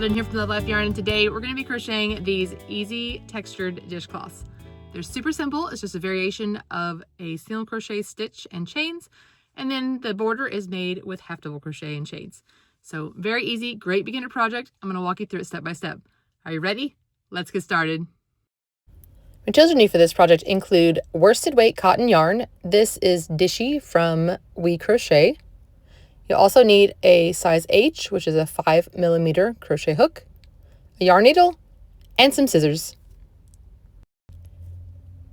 Saladin here from Love Life Yarn, and today we're going to be crocheting these easy textured dishcloths. They're super simple. It's just a variation of a single crochet stitch and chains, and then the border is made with half double crochet and chains. So very easy, great beginner project. I'm going to walk you through it step by step. Are you ready? Let's get started. Materials you need for this project include worsted weight cotton yarn. This is Dishy from We Crochet. You'll also need a size H, which is a 5mm crochet hook, a yarn needle, and some scissors.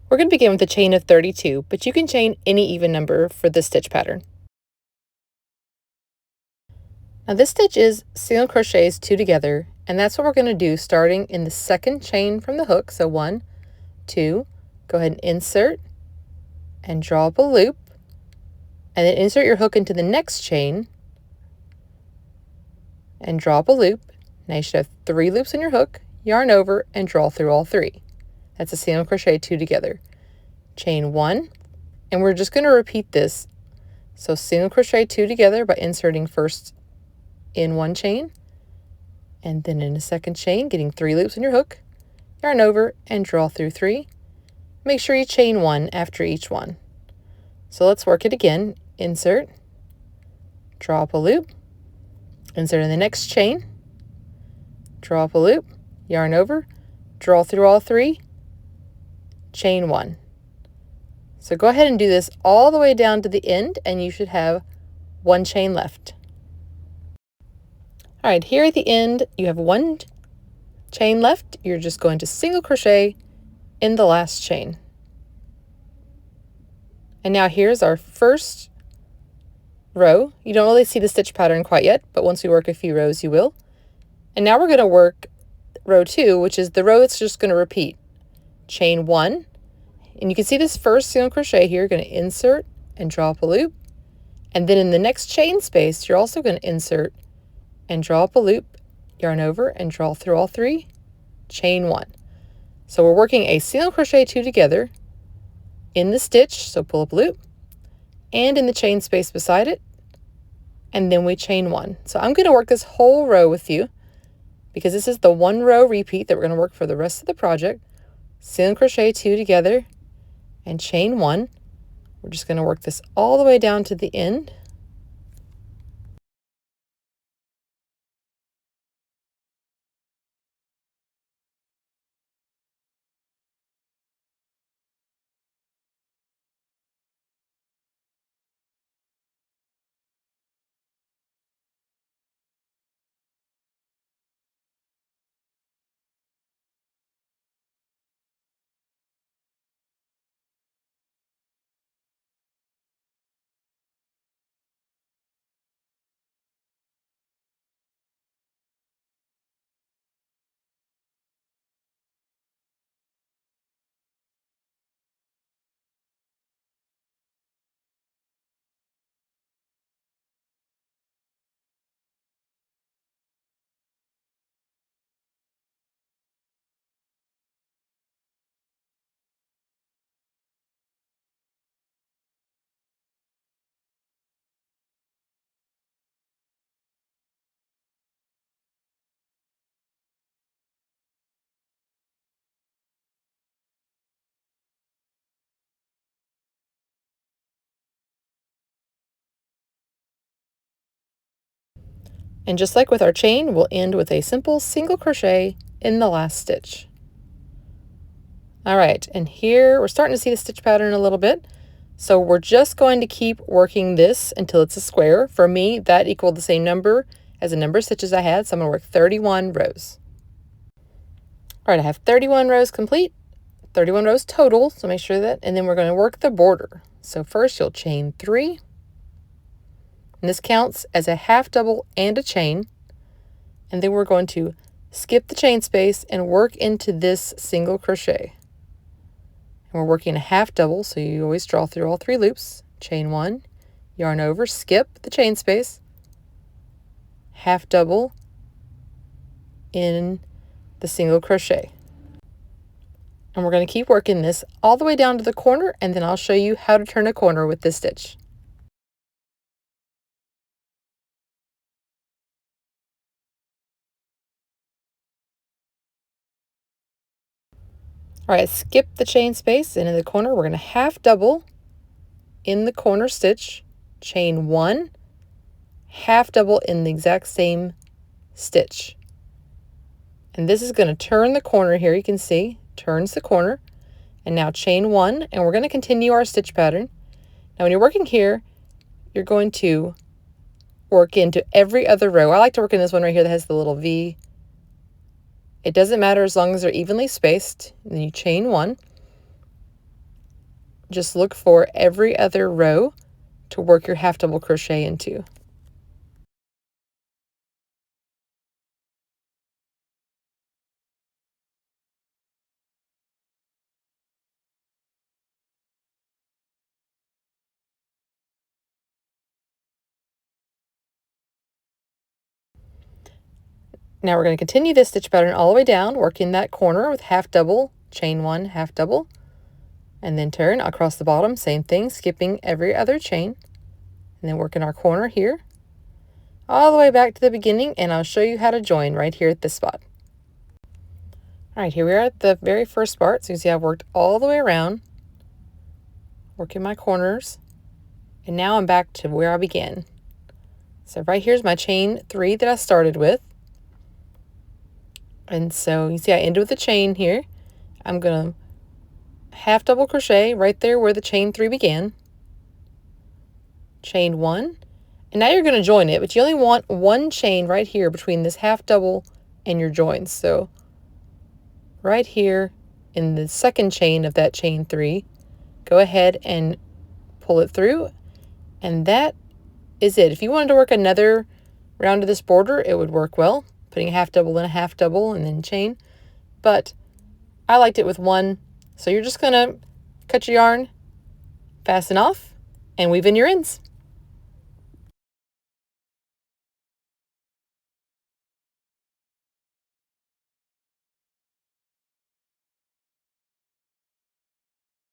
We're going to begin with a chain of 32, but you can chain any even number for this stitch pattern. Now this stitch is single crochets 2 together, and that's what we're going to do starting in the second chain from the hook. So 1, 2, go ahead and insert and draw up a loop, and then insert your hook into the next chain and draw up a loop. Now you should have 3 loops in your hook, yarn over, and draw through all 3. That's a single crochet 2 together. Chain 1, and we're just going to repeat this. So single crochet 2 together by inserting first in one chain, and then in a second chain, getting 3 loops in your hook, yarn over, and draw through 3. Make sure you chain 1 after each one. So let's work it again. Insert, draw up a loop, insert in the next chain, draw up a loop, yarn over, draw through all 3, chain 1. So go ahead and do this all the way down to the end, and you should have 1 chain left. All right, here at the end, you have 1 chain left. You're just going to single crochet in the last chain. And now here's our first row. You don't really see the stitch pattern quite yet, but once we work a few rows, you will. And now we're going to work row 2, which is the row that's just going to repeat. Chain 1, and you can see this first single crochet here. You're going to insert and draw up a loop, and then in the next chain space, you're also going to insert and draw up a loop, yarn over, and draw through all 3, chain 1. So we're working a single crochet 2 together in the stitch, so pull up a loop, and in the chain space beside it, and then we chain 1. So I'm going to work this whole row with you because this is the 1 row repeat that we're going to work for the rest of the project. Single crochet 2 together and chain 1. We're just going to work this all the way down to the end. And just like with our chain, we'll end with a simple single crochet in the last stitch. All right, and here we're starting to see the stitch pattern a little bit. So we're just going to keep working this until it's a square. For me, that equaled the same number as the number of stitches I had, so I'm going to work 31 rows. All right, I have 31 rows complete, 31 rows total, so make sure that, and then we're going to work the border. So first you'll chain 3. And this counts as a half double and a chain. And then we're going to skip the chain space and work into this single crochet. And we're working a half double, so you always draw through all 3 loops. Chain 1, yarn over, skip the chain space, half double in the single crochet. And we're going to keep working this all the way down to the corner, and then I'll show you how to turn a corner with this stitch. All right, skip the chain space, and in the corner we're going to half double in the corner stitch, chain 1, half double in the exact same stitch. And this is going to turn the corner here. You can see turns the corner, and now chain 1, and we're going to continue our stitch pattern. Now when you're working here, you're going to work into every other row. I like to work in this one right here that has the little V. It doesn't matter as long as they're evenly spaced. And then you chain 1. Just look for every other row to work your half double crochet into. Now we're going to continue this stitch pattern all the way down, working that corner with half double, chain 1, half double, and then turn across the bottom, same thing, skipping every other chain, and then working our corner here, all the way back to the beginning, and I'll show you how to join right here at this spot. All right, here we are at the very first part. So you can see I've worked all the way around, working my corners, and now I'm back to where I began. So right here's my chain 3 that I started with. And so you see I ended with a chain here. I'm going to half double crochet right there where the chain 3 began. Chain 1. And now you're going to join it, but you only want one chain right here between this half double and your joins. So right here in the second chain of that chain 3, go ahead and pull it through, and that is it. If you wanted to work another round of this border, it would work well, putting a half double and a half double and then chain, but I liked it with one. So you're just gonna cut your yarn, fasten off, and weave in your ends.